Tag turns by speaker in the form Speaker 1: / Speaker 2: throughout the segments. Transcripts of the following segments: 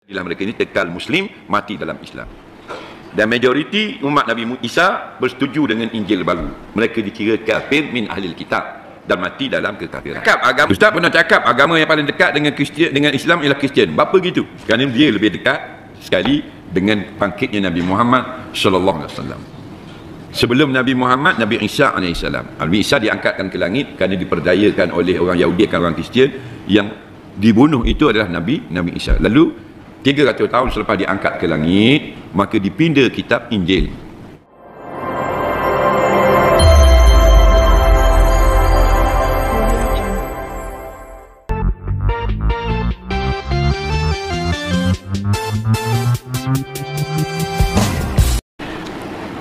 Speaker 1: Dalam mereka ini kekal Muslim, mati dalam Islam. Dan majoriti umat Nabi Isa bersetuju dengan Injil baru. Mereka dikira kafir min ahlil kitab dan mati dalam kekafiran. Ustaz pernah cakap agama yang paling dekat dengan Kristian, dengan Islam ialah Kristian. Bapa gitu? Kerana dia lebih dekat sekali dengan bangkitnya Nabi Muhammad sallallahu alaihi wasallam. Sebelum Nabi Muhammad, Nabi Isa alaihissalam. Nabi Isa diangkatkan ke langit kerana diperdayakan oleh orang Yahudi dan orang Kristian. Yang dibunuh itu adalah Nabi Isa. Lalu 300 tahun selepas diangkat ke langit, maka dipinda kitab Injil.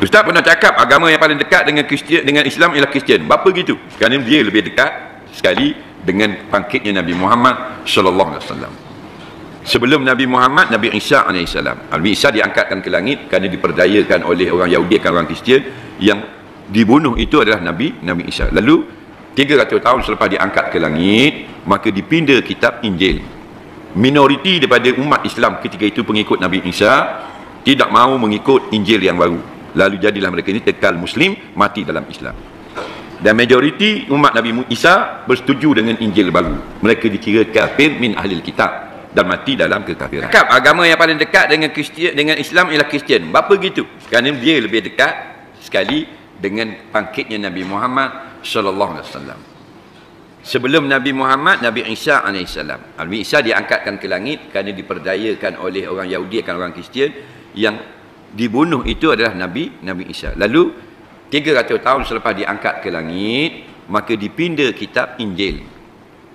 Speaker 1: Ustaz pernah cakap agama yang paling dekat dengan Kristian, dengan Islam ialah Kristian. Bapa gitu? Kerana dia lebih dekat sekali dengan bangkitnya Nabi Muhammad sallallahu alaihi wasallam. Sebelum Nabi Muhammad, Nabi Isa alaihissalam. Nabi Isa diangkatkan ke langit kerana diperdayakan oleh orang Yahudi dan orang Kristian. Yang dibunuh itu adalah Nabi Isa. Lalu 300 tahun selepas diangkat ke langit, maka dipinda kitab Injil. Minoriti daripada umat Islam ketika itu pengikut Nabi Isa tidak mahu mengikut Injil yang baru. Lalu jadilah mereka ini kekal Muslim, mati dalam Islam. Dan majoriti umat Nabi Isa bersetuju dengan Injil baru. Mereka dikira kafir min ahlil kitab dan mati dalam kekafiran. Agama yang paling dekat dengan Kristian, dengan Islam ialah Kristian. Bapa gitu? Kerana dia lebih dekat sekali dengan bangkitnya Nabi Muhammad sallallahu alaihi wasallam. Sebelum Nabi Muhammad, Nabi Isa alaihissalam. Nabi Isa diangkatkan ke langit kerana diperdayakan oleh orang Yahudi dan orang Kristian. Yang dibunuh itu adalah Nabi Isa. Lalu 300 tahun selepas diangkat ke langit, maka dipinda kitab Injil.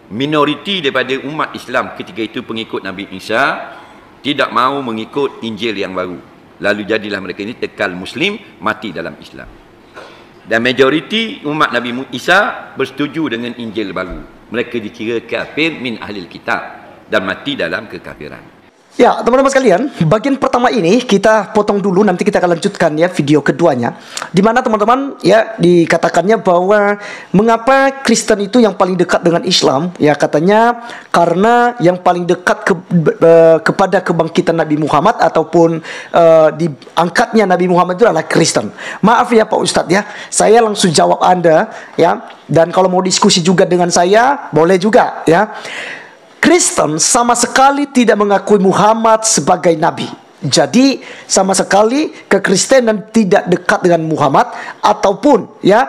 Speaker 1: Minoriti daripada umat Islam ketika itu pengikut Nabi Isa tidak mahu mengikut Injil yang baru. Lalu jadilah mereka ini kekal Muslim, mati dalam Islam. Dan majoriti umat Nabi Isa bersetuju dengan Injil baru. Mereka dikira kafir min ahlil kitab dan mati dalam kekafiran.
Speaker 2: Ya, teman-teman sekalian, bagian pertama ini kita potong dulu, nanti kita akan lanjutkan ya video keduanya. Di mana teman-teman ya dikatakannya bahwa mengapa Kristen itu yang paling dekat dengan Islam? Ya katanya karena yang paling dekat kepada kebangkitan Nabi Muhammad ataupun diangkatnya Nabi Muhammad itu adalah Kristen. Maaf ya Pak Ustadz ya, saya langsung jawab Anda ya. Dan kalau mau diskusi juga dengan saya, boleh juga ya. Kristen sama sekali tidak mengakui Muhammad sebagai nabi. Jadi sama sekali kekristenan tidak dekat dengan Muhammad ataupun ya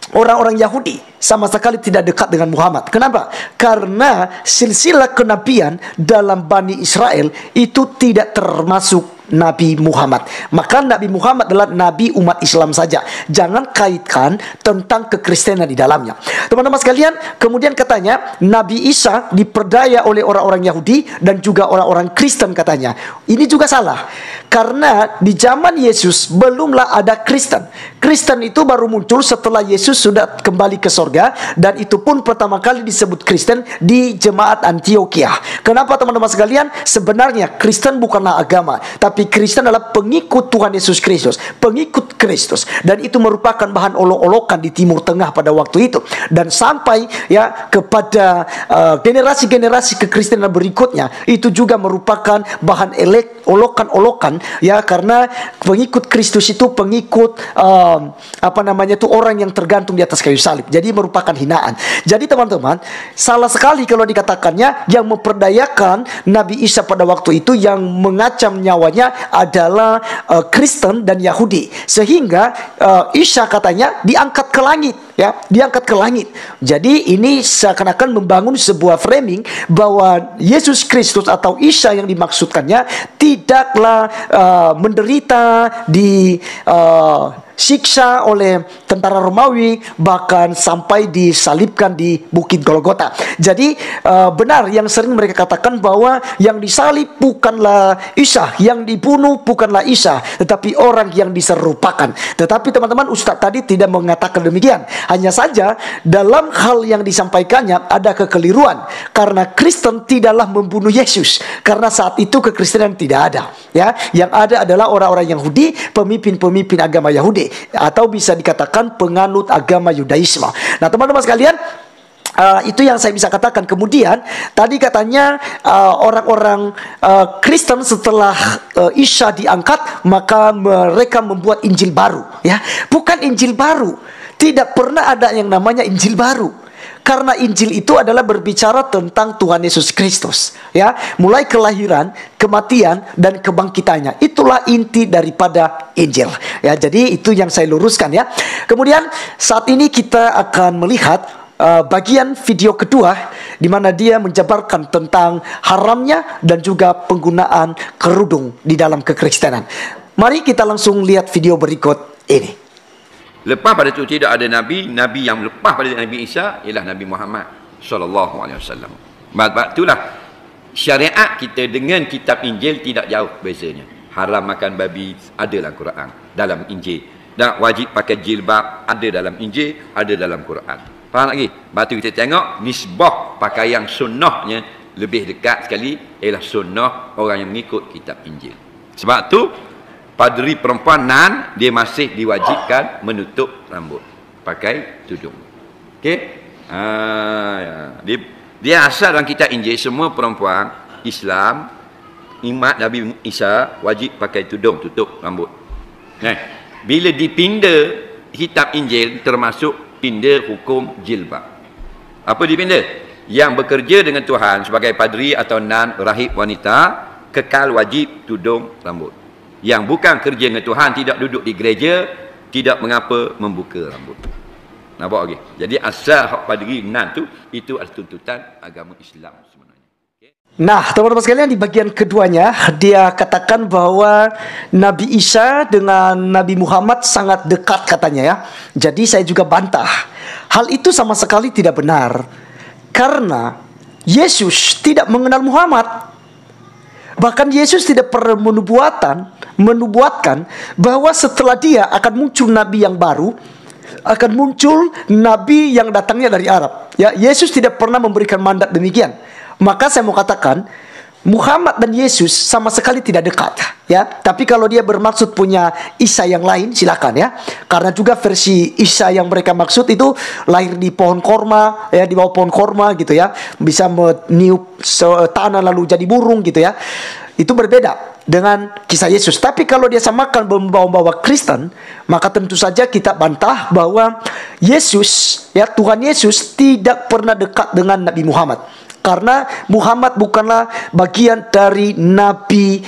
Speaker 2: orang-orang Yahudi sama sekali tidak dekat dengan Muhammad. Kenapa? Karena silsilah kenabian dalam Bani Israel itu tidak termasuk Nabi Muhammad. Maka Nabi Muhammad adalah Nabi umat Islam saja. Jangan kaitkan tentang kekristenan di dalamnya. Teman-teman sekalian, kemudian katanya Nabi Isa diperdaya oleh orang-orang Yahudi dan juga orang-orang Kristen katanya. Ini juga salah. Karena di zaman Yesus belumlah ada Kristen. Kristen itu baru muncul setelah Yesus sudah kembali ke sorga. Dan itu pun pertama kali disebut Kristen di jemaat Antioquia. Kenapa teman-teman sekalian? Sebenarnya Kristen bukanlah agama, tapi Kristen adalah pengikut Tuhan Yesus Kristus, pengikut Kristus, dan itu merupakan bahan olok-olokan di Timur Tengah pada waktu itu, dan sampai ya kepada generasi-generasi kekristenan berikutnya itu juga merupakan bahan olokan-olokan ya, karena pengikut Kristus itu pengikut apa namanya itu orang yang tergantung di atas kayu salib, jadi merupakan hinaan. Jadi teman-teman, salah sekali kalau dikatakannya yang memperdayakan Nabi Isa pada waktu itu, yang mengacam nyawanya adalah Kristen dan Yahudi, sehingga Isa katanya diangkat ke langit ya, diangkat ke langit. Jadi ini seakan-akan membangun sebuah framing bahwa Yesus Kristus atau Isa yang dimaksudkannya tidaklah menderita di siksa oleh tentara Romawi, bahkan sampai disalibkan di Bukit Golgota. Jadi benar yang sering mereka katakan bahwa yang disalib bukanlah Isa, yang dibunuh bukanlah Isa, tetapi orang yang diserupakan. Tetapi teman-teman, Ustadz tadi tidak mengatakan demikian. Hanya saja dalam hal yang disampaikannya ada kekeliruan, karena Kristen tidaklah membunuh Yesus, karena saat itu kekristenan tidak ada ya. Yang ada adalah orang-orang Yahudi, pemimpin-pemimpin agama Yahudi, atau bisa dikatakan penganut agama Yudaisme. Nah teman-teman sekalian, Itu yang saya bisa katakan. Kemudian tadi katanya orang-orang Kristen setelah Isa diangkat, maka mereka membuat Injil baru. Ya, bukan Injil baru. Tidak pernah ada yang namanya Injil baru. Karena Injil itu adalah berbicara tentang Tuhan Yesus Kristus, ya, mulai kelahiran, kematian, dan kebangkitannya. Itulah inti daripada Injil, ya. Jadi itu yang saya luruskan, ya. Kemudian saat ini kita akan melihat bagian video kedua, di mana dia menjabarkan tentang haramnya dan juga penggunaan kerudung di dalam kekristenan. Mari kita langsung lihat video berikut ini.
Speaker 1: Lepas pada itu tidak ada nabi yang lepas pada Nabi Isa ialah Nabi Muhammad sallallahu alaihi wasallam. Sebab itulah syariat kita dengan kitab Injil tidak jauh bezanya. Haram makan babi ada dalam Quran, dalam Injil. Dan wajib pakai jilbab ada dalam Injil, ada dalam Quran. Faham lagi? Batu kita tengok nisbah pakaian sunnahnya lebih dekat sekali ialah sunnah orang yang mengikut kitab Injil. Sebab tu padri perempuan dia masih diwajibkan menutup rambut, pakai tudung. Okey? Ya. Dia asal dalam kitab Injil semua perempuan Islam iman Nabi Isa wajib pakai tudung, tutup rambut. Bila dipinda kitab Injil termasuk pinda hukum jilbab. Apa dipinda? Yang bekerja dengan Tuhan sebagai padri atau rahib wanita kekal wajib tudung rambut. Yang bukan kerja dengan Tuhan, tidak duduk di gereja, tidak mengapa membuka rambut. Nampak lagi? Jadi asal hak padri tu itu adalah tuntutan agama Islam sebenarnya. Okay?
Speaker 2: Nah, teman-teman sekalian, di bagian keduanya dia katakan bahwa Nabi Isa dengan Nabi Muhammad sangat dekat katanya, ya. Jadi saya juga bantah. Hal itu sama sekali tidak benar. Karena Yesus tidak mengenal Muhammad. Bahkan Yesus tidak pernah menubuatkan bahwa setelah dia akan muncul nabi yang baru, akan muncul nabi yang datangnya dari Arab. Ya, Yesus tidak pernah memberikan mandat demikian. Maka saya mau katakan Muhammad dan Yesus sama sekali tidak dekat, ya. Tapi kalau dia bermaksud punya Isa yang lain, silakan, ya. Karena juga versi Isa yang mereka maksud itu lahir di pohon korma, ya, di bawah pohon korma gitu, ya. Bisa meniup tanah lalu jadi burung gitu, ya. Itu berbeda dengan kisah Yesus. Tapi kalau dia samakan membawa-bawa Kristen, maka tentu saja kita bantah bahwa Yesus, ya, Tuhan Yesus tidak pernah dekat dengan Nabi Muhammad. Karena Muhammad bukanlah bagian dari Nabi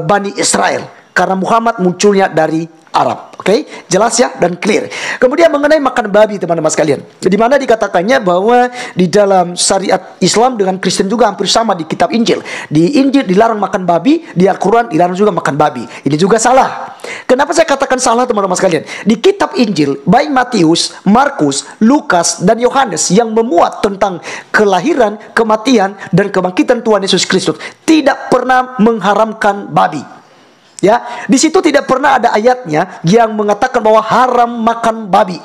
Speaker 2: Bani Israel. Karena Muhammad munculnya dari Arab. Oke? Jelas, ya, dan clear. Kemudian mengenai makan babi, teman-teman sekalian. Di mana dikatakannya bahwa di dalam syariat Islam dengan Kristen juga hampir sama di kitab Injil. Di Injil dilarang makan babi, di Al-Quran dilarang juga makan babi. Ini juga salah. Kenapa saya katakan salah, teman-teman sekalian? Di kitab Injil, baik Matius, Markus, Lukas, dan Yohanes yang memuat tentang kelahiran, kematian, dan kebangkitan Tuhan Yesus Kristus tidak pernah mengharamkan babi. Ya, di situ tidak pernah ada ayatnya yang mengatakan bahwa haram makan babi.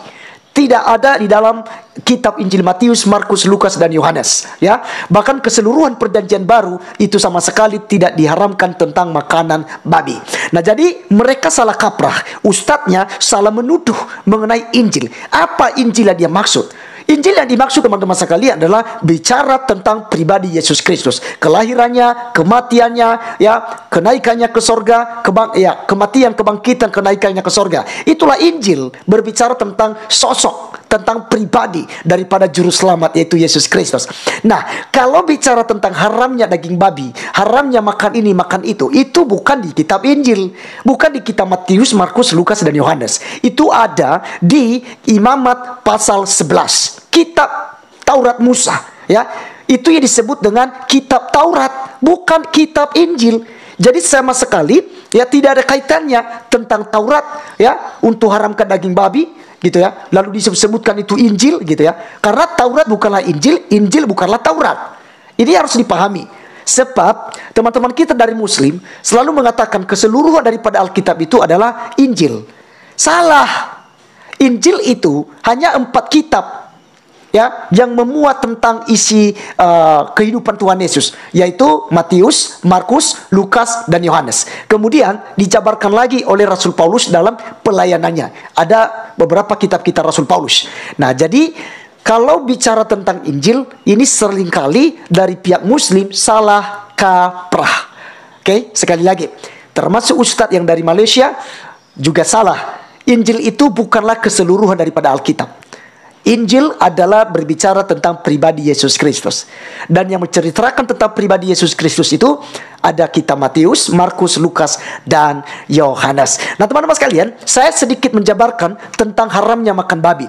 Speaker 2: Tidak ada di dalam kitab Injil Matius, Markus, Lukas, dan Yohanes. Ya, bahkan keseluruhan perjanjian baru itu sama sekali tidak diharamkan tentang makanan babi. Nah, jadi mereka salah kaprah. Ustadznya salah menuduh mengenai Injil. Apa Injil yang dia maksud? Injil yang dimaksud, teman-teman sekalian, adalah bicara tentang pribadi Yesus Kristus, kelahirannya, kematiannya, ya, kenaikannya ke sorga, kematian, kebangkitan, kenaikannya ke sorga. Itulah Injil, berbicara tentang sosok, tentang pribadi daripada juru selamat, yaitu Yesus Kristus. Nah, kalau bicara tentang haramnya daging babi, haramnya makan ini, makan itu bukan di kitab Injil, bukan di kitab Matius, Markus, Lukas, dan Yohanes. Itu ada di Imamat pasal 11. Kitab Taurat Musa, ya, itu yang disebut dengan kitab Taurat, bukan kitab Injil. Jadi sama sekali, ya, tidak ada kaitannya tentang Taurat, ya, untuk haramkan daging babi, gitu, ya. Lalu disebutkan itu Injil, gitu, ya. Karena Taurat bukanlah Injil, Injil bukanlah Taurat. Ini harus dipahami. Sebab teman-teman kita dari Muslim selalu mengatakan keseluruhan daripada Alkitab itu adalah Injil. Salah. Injil itu hanya 4 kitab, ya, yang memuat tentang isi kehidupan Tuhan Yesus, yaitu Matius, Markus, Lukas, dan Yohanes. Kemudian dijabarkan lagi oleh Rasul Paulus dalam pelayanannya. Ada beberapa kitab-kitab Rasul Paulus. Nah, jadi kalau bicara tentang Injil, ini seringkali dari pihak Muslim salah kaprah. Oke, sekali lagi, termasuk Ustadz yang dari Malaysia juga salah. Injil itu bukanlah keseluruhan daripada Alkitab. Injil adalah berbicara tentang pribadi Yesus Kristus. Dan yang menceritakan tentang pribadi Yesus Kristus itu ada kitab Matius, Markus, Lukas, dan Yohanes. Nah teman-teman sekalian, saya sedikit menjabarkan tentang haramnya makan babi.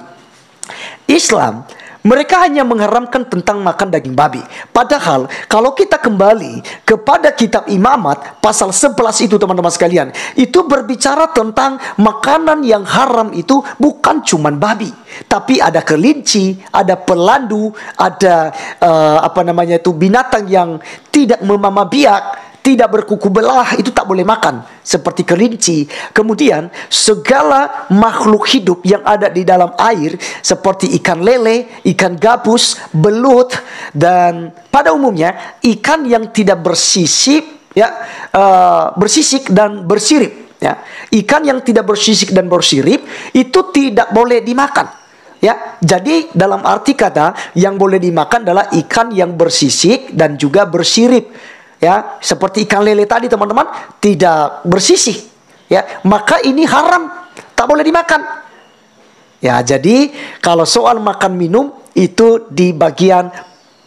Speaker 2: Islam, mereka hanya mengharamkan tentang makan daging babi. Padahal kalau kita kembali kepada kitab Imamat pasal 11 itu teman-teman sekalian, itu berbicara tentang makanan yang haram itu bukan cuman babi, tapi ada kelinci, ada pelandu, ada binatang yang tidak memama biak, tidak berkuku belah, itu tak boleh makan, seperti kelinci. Kemudian segala makhluk hidup yang ada di dalam air seperti ikan lele, ikan gabus, belut, dan pada umumnya ikan yang tidak bersisik dan bersirip, ya. Ikan yang tidak bersisik dan bersirip itu tidak boleh dimakan. Ya, jadi dalam arti kata yang boleh dimakan adalah ikan yang bersisik dan juga bersirip. Ya, seperti ikan lele tadi teman-teman, tidak bersisik. Ya, maka ini haram, tak boleh dimakan. Ya, jadi kalau soal makan minum itu di bagian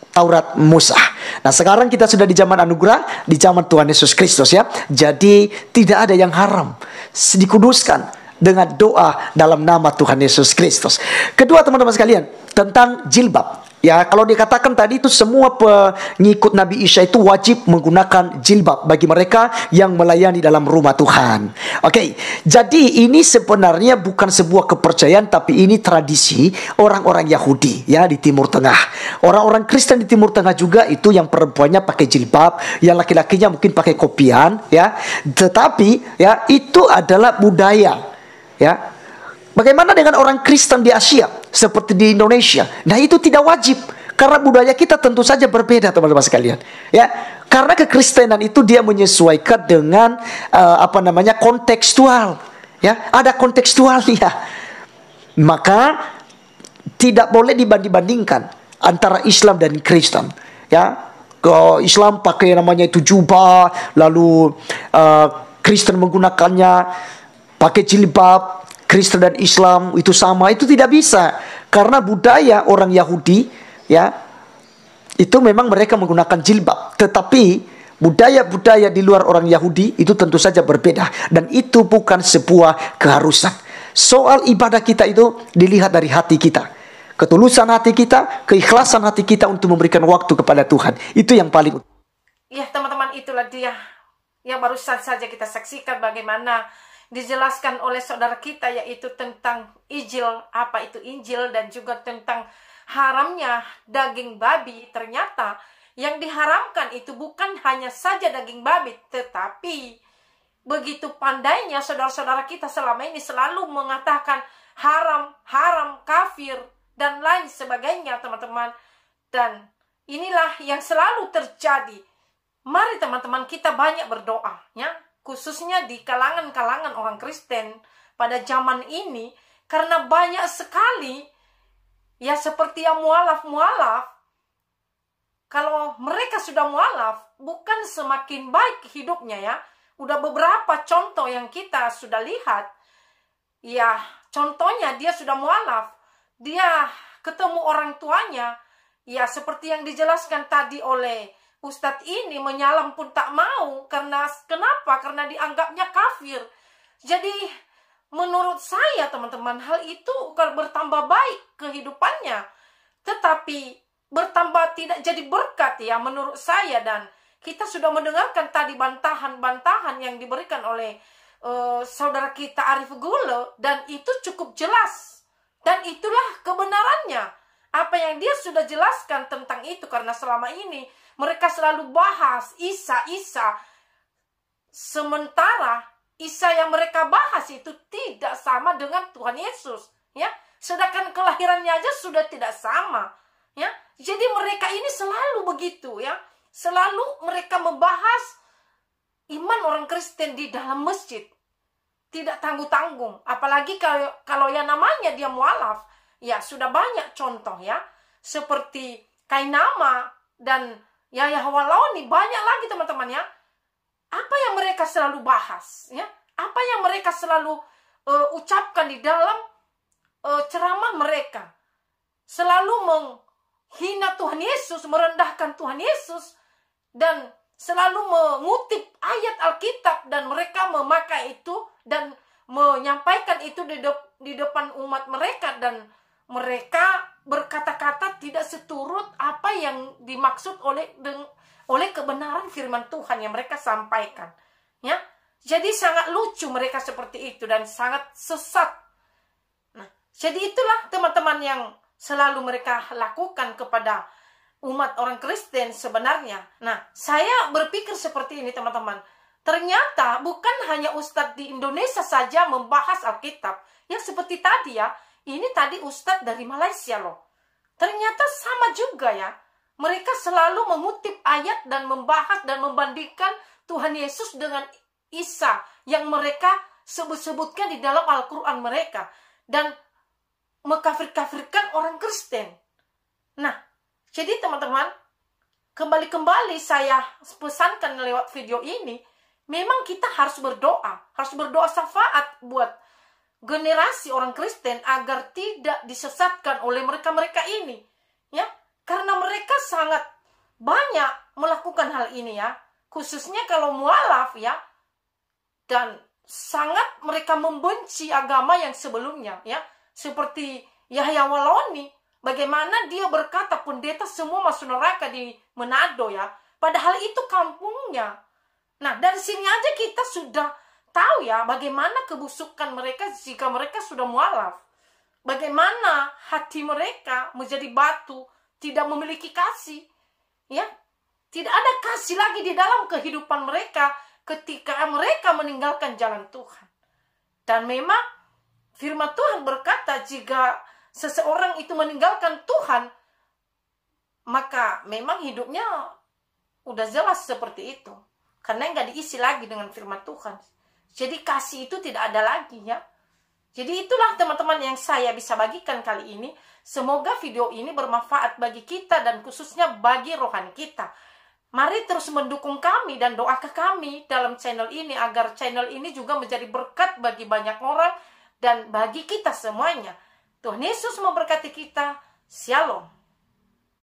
Speaker 2: Taurat Musa. Nah, sekarang kita sudah di zaman anugerah, di zaman Tuhan Yesus Kristus ya. Jadi tidak ada yang haram. Dikuduskan dengan doa dalam nama Tuhan Yesus Kristus. Kedua teman-teman sekalian, tentang jilbab. Ya, kalau dikatakan tadi itu semua pengikut Nabi Isa itu wajib menggunakan jilbab bagi mereka yang melayani dalam rumah Tuhan. Oke, jadi ini sebenarnya bukan sebuah kepercayaan, tapi ini tradisi orang-orang Yahudi ya di Timur Tengah. Orang-orang Kristen di Timur Tengah juga itu yang perempuannya pakai jilbab, yang laki-lakinya mungkin pakai kopian ya. Tetapi ya itu adalah budaya ya. Bagaimana dengan orang Kristen di Asia seperti di Indonesia? Nah, itu tidak wajib karena budaya kita tentu saja berbeda teman-teman sekalian. Ya, karena kekristenan itu dia menyesuaikan dengan kontekstual. Ya, ada kontekstualnya. Maka tidak boleh dibanding-bandingkan antara Islam dan Kristen. Ya, Islam pakai namanya itu jubah, lalu Kristen menggunakannya pakai jilbab. Kristen dan Islam itu sama, itu tidak bisa karena budaya orang Yahudi ya itu memang mereka menggunakan jilbab, tetapi budaya-budaya di luar orang Yahudi itu tentu saja berbeda dan itu bukan sebuah keharusan. Soal ibadah kita itu dilihat dari hati kita, ketulusan hati kita, keikhlasan hati kita untuk memberikan waktu kepada Tuhan, itu yang paling.
Speaker 3: Ya teman-teman, itulah dia yang barusan saja kita saksikan bagaimana dijelaskan oleh saudara kita, yaitu tentang Injil, apa itu Injil, dan juga tentang haramnya daging babi. Ternyata yang diharamkan itu bukan hanya saja daging babi, tetapi begitu pandainya saudara-saudara kita selama ini selalu mengatakan haram, haram, kafir, dan lain sebagainya teman-teman. Dan inilah yang selalu terjadi. Mari teman-teman kita banyak berdoa ya, khususnya di kalangan-kalangan orang Kristen pada zaman ini, karena banyak sekali ya seperti yang mualaf-mualaf. Kalau mereka sudah mualaf, bukan semakin baik hidupnya ya. Udah beberapa contoh yang kita sudah lihat. Ya, contohnya dia sudah mualaf, dia ketemu orang tuanya, ya seperti yang dijelaskan tadi oleh Ustadz ini, menyalam pun tak mau. Kenapa? Karena dianggapnya kafir. Jadi menurut saya teman-teman, hal itu bukan bertambah baik kehidupannya, tetapi bertambah tidak jadi berkat ya menurut saya. Dan kita sudah mendengarkan tadi bantahan-bantahan yang diberikan oleh saudara kita Arif Gule, dan itu cukup jelas. Dan itulah kebenarannya. Apa yang dia sudah jelaskan tentang itu, karena selama ini mereka selalu bahas Isa. Sementara Isa yang mereka bahas itu tidak sama dengan Tuhan Yesus, ya. Sedangkan kelahirannya aja sudah tidak sama, ya. Jadi mereka ini selalu begitu, ya. Selalu mereka membahas iman orang Kristen di dalam masjid. Tidak tanggung-tanggung, apalagi kalau yang namanya dia mualaf, ya sudah banyak contoh ya, seperti Kainama dan Yahya Waloni, banyak lagi teman-teman ya. Apa yang mereka selalu bahas ya, apa yang mereka selalu ucapkan di dalam ceramah mereka, selalu menghina Tuhan Yesus, merendahkan Tuhan Yesus, dan selalu mengutip ayat Alkitab, dan mereka memakai itu dan menyampaikan itu di depan umat mereka, dan mereka berkata-kata tidak seturut apa yang dimaksud oleh kebenaran firman Tuhan yang mereka sampaikan ya. Jadi sangat lucu mereka seperti itu dan sangat sesat. Nah, jadi itulah teman-teman yang selalu mereka lakukan kepada umat orang Kristen sebenarnya. Nah, saya berpikir seperti ini teman-teman. Ternyata bukan hanya ustadz di Indonesia saja membahas Alkitab. Yang seperti tadi ya, ini tadi ustadz dari Malaysia loh. Ternyata sama juga ya. Mereka selalu mengutip ayat dan membahas dan membandingkan Tuhan Yesus dengan Isa yang mereka sebut-sebutkan di dalam Al-Quran mereka. Dan mengkafir-kafirkan orang Kristen. Nah, jadi teman-teman, kembali saya pesankan lewat video ini, memang kita harus berdoa syafaat buat generasi orang Kristen agar tidak disesatkan oleh mereka-mereka ini, ya, karena mereka sangat banyak melakukan hal ini ya, khususnya kalau mualaf ya, dan sangat mereka membenci agama yang sebelumnya ya, seperti Yahya Waloni. Bagaimana dia berkata pendeta semua masuk neraka di Manado ya. Padahal itu kampungnya. Nah, dari sini aja kita sudah tahu ya bagaimana kebusukan mereka jika mereka sudah mualaf. Bagaimana hati mereka menjadi batu, tidak memiliki kasih. Ya, tidak ada kasih lagi di dalam kehidupan mereka ketika mereka meninggalkan jalan Tuhan. Dan memang firman Tuhan berkata jika seseorang itu meninggalkan Tuhan, maka memang hidupnya udah jelas seperti itu. Karena nggak diisi lagi dengan firman Tuhan. Jadi kasih itu tidak ada lagi ya. Jadi itulah teman-teman yang saya bisa bagikan kali ini. Semoga video ini bermanfaat bagi kita dan khususnya bagi rohani kita. Mari terus mendukung kami dan doakan kami dalam channel ini agar channel ini juga menjadi berkat bagi banyak orang dan bagi kita semuanya. Tuhan Yesus memberkati kita. Shalom.